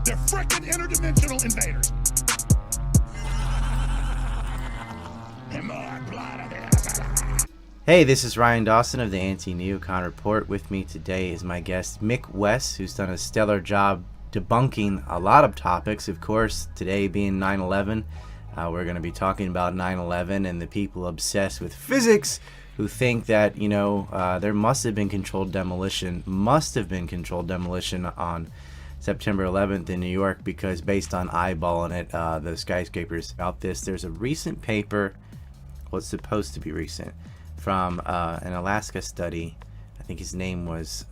They're frickin' interdimensional invaders. Hey, this is Ryan Dawson of the Anti-Neocon Report. With me today is my guest Mick West, who's done a stellar job debunking a lot of topics. Of course, today being 9/11, we're going to be talking about 9/11 and the people obsessed with physics who think that, there must have been controlled demolition on September 11th in New York, because based on eyeballing it, the skyscrapers about this. There's a recent paper, what's supposed to be recent, from an Alaska study. I think his name was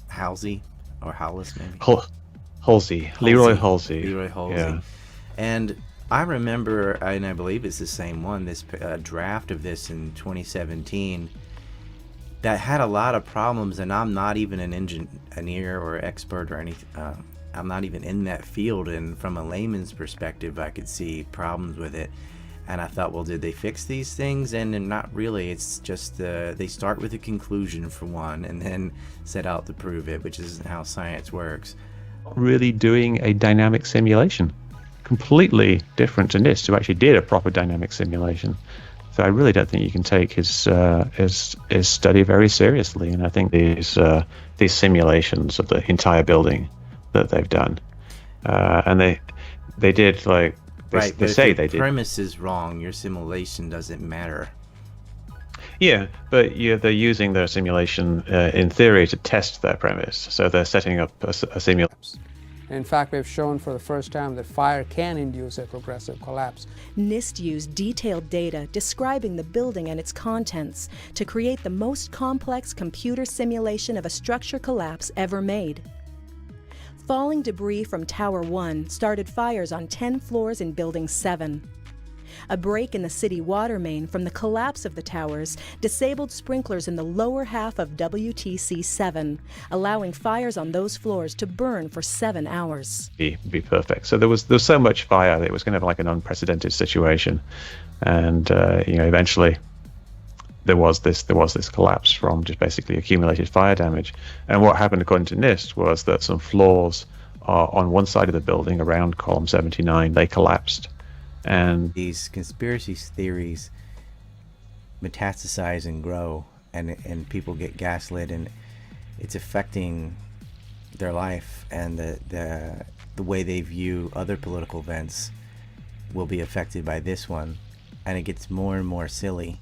Halsey or Howlis, maybe. Leroy Halsey. Yeah. And I remember, and I believe it's the same one, this draft of this in 2017 that had a lot of problems, and I'm not even an engineer or expert or anything. I'm not even in that field, and from a layman's perspective, I could see problems with it. And I thought, well, did they fix these things? And not really. It's just they start with a conclusion for one, and then set out to prove it, which isn't how science works. Really doing a dynamic simulation, completely different to NIST, who actually did a proper dynamic simulation. So I really don't think you can take his study very seriously. And I think these simulations of the entire building that they've done, and they did like. Right, they say they did. The premise is wrong. Your simulation doesn't matter. Yeah, but they're using their simulation in theory to test their premise. So they're setting up a simulation. In fact, we've shown for the first time that fire can induce a progressive collapse. NIST used detailed data describing the building and its contents to create the most complex computer simulation of a structure collapse ever made. Falling debris from Tower 1 started fires on 10 floors in Building 7. A break in the city water main from the collapse of the towers disabled sprinklers in the lower half of WTC 7, allowing fires on those floors to burn for 7 hours. Be perfect. So there was so much fire that it was kind of like an unprecedented situation, and eventually there was this collapse from just basically accumulated fire damage. And what happened, according to NIST, was that some floors on one side of the building around column 79, they collapsed. And these conspiracy theories metastasize and grow, and people get gaslit, and it's affecting their life, and the way they view other political events will be affected by this one, and it gets more and more silly.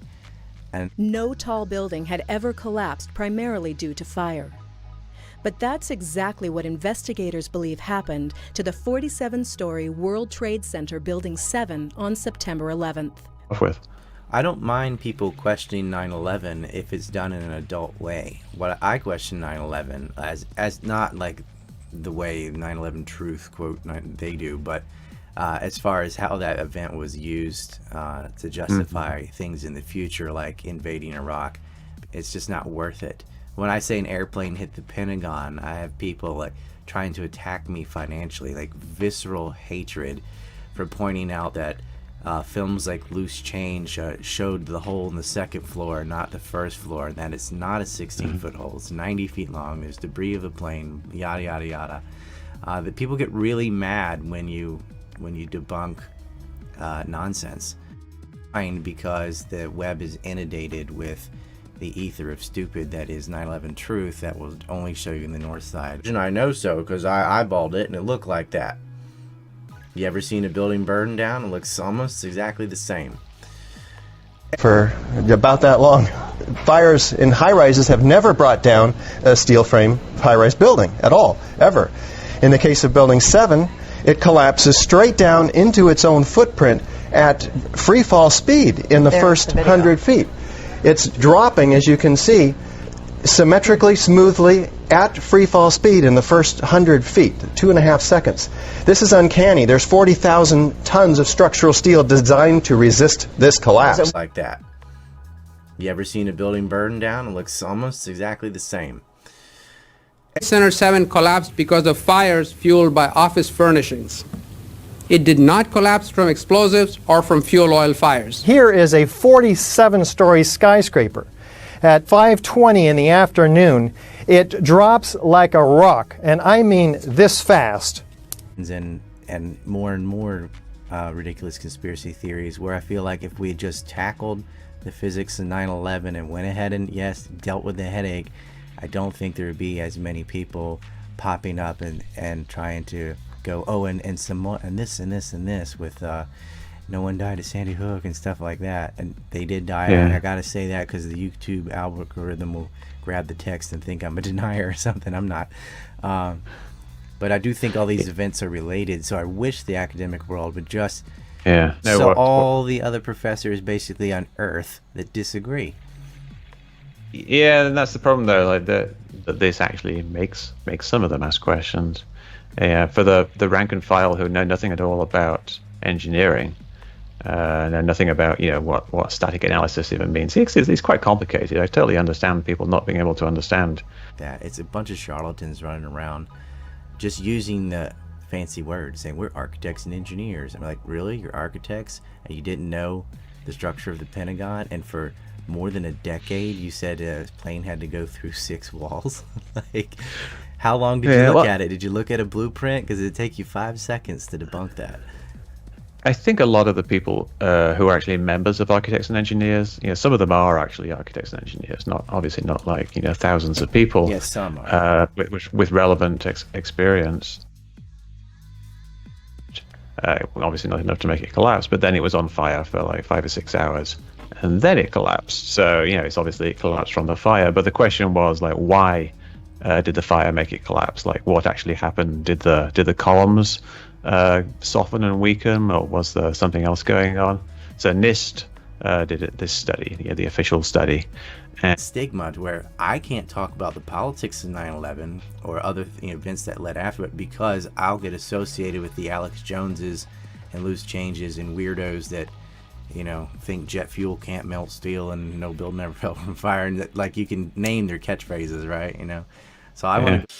And no tall building had ever collapsed primarily due to fire. But that's exactly what investigators believe happened to the 47-story World Trade Center Building 7 on September 11th. I don't mind people questioning 9/11 if it's done in an adult way. What I question 9/11 as not like the way 9/11 Truth quote they do, but as far as how that event was used to justify things in the future, like invading Iraq, it's just not worth it. When I say an airplane hit the Pentagon, I have people like trying to attack me financially, like visceral hatred, for pointing out that films like Loose Change showed the hole in the second floor, not the first floor, and that it's not a 16-foot hole. It's 90 feet long. There's debris of a plane, yada, yada, yada. That people get really mad when you debunk nonsense, because the web is inundated with the ether of stupid that is 9/11 Truth that will only show you in the north side. And I know so because I eyeballed it and it looked like that. You ever seen a building burn down? It looks almost exactly the same. For about that long. Fires in high-rises have never brought down a steel frame high-rise building at all, ever. In the case of Building 7, it collapses straight down into its own footprint at free fall speed in the first 100 feet. It's dropping, as you can see, symmetrically, smoothly, at free fall speed in the first 100 feet, 2.5 seconds. This is uncanny. There's 40,000 tons of structural steel designed to resist this collapse. Like that. You ever seen a building burn down? It looks almost exactly the same. Center 7 collapsed because of fires fueled by office furnishings. It did not collapse from explosives or from fuel oil fires. Here is a 47-story skyscraper. At 5:20 in the afternoon, it drops like a rock, and I mean this fast, and more ridiculous conspiracy theories, where I feel like if we had just tackled the physics of 9/11 and went ahead and, yes, dealt with the headache, I don't think there would be as many people popping up and trying to go, oh, and some more, and this and this and this with no one died at Sandy Hook and stuff like that. And they did die. Yeah. I gotta say that because the YouTube algorithm will grab the text and think I'm a denier or something. I'm not. But I do think all these events are related, so I wish the academic world would just all the other professors basically on Earth that disagree. Yeah, and that's the problem though, like that this actually makes some of them ask questions. Yeah, for the rank and file who know nothing at all about engineering, know nothing about what static analysis even means. It's quite complicated. I totally understand people not being able to understand that. It's a bunch of charlatans running around just using the fancy words, saying we're architects and engineers. I'm like, really? You're architects and you didn't know the structure of the Pentagon? And for more than a decade you said a plane had to go through 6 walls? Like, how long did you look at it? Did you look at a blueprint? Because it'd take you 5 seconds to debunk that. I think a lot of the people who are actually members of architects and engineers, some of them are actually architects and engineers, obviously not like thousands of people. Yes, some are. With relevant experience. Obviously not enough to make it collapse, but then it was on fire for like 5 or 6 hours, and then it collapsed. So it's obviously it collapsed from the fire. But the question was like, why did the fire make it collapse? Like, what actually happened? Did the columns soften and weaken, or was there something else going on? So NIST did this study, the official study. And stigma to where I can't talk about the politics of 9/11 or other events that led after it, because I'll get associated with the Alex Joneses and loose changes and weirdos that think jet fuel can't melt steel and no building never fell from fire, and that, like, you can name their catchphrases, right? So I want to